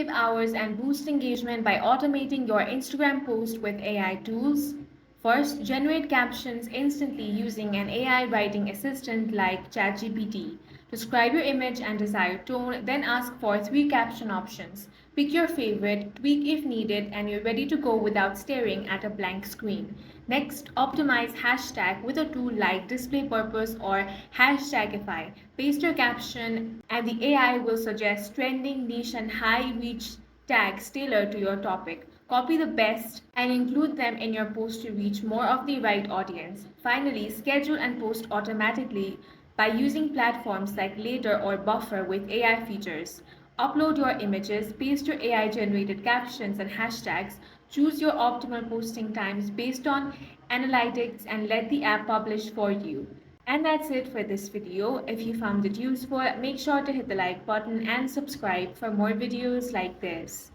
save hours and boost engagement by automating your Instagram post with AI tools. First, generate captions instantly using an AI writing assistant like ChatGPT. Describe your image and desired tone, then ask for 3 caption options. Pick your favorite, tweak if needed, and you're ready to go without staring at a blank screen. Next, optimize hashtag with a tool like Display Purpose or Hashtagify. Paste your caption, and the AI will suggest trending, niche, and high reach tags tailored to your topic. Copy the best and include them in your post to reach more of the right audience. Finally, schedule and post automatically by using platforms like Later or Buffer with AI features. Upload your images, paste your AI generated captions and hashtags, choose your optimal posting times based on analytics, and let the app publish for you. And that's it for this video. If you found it useful, make sure to hit the like button and subscribe for more videos like this.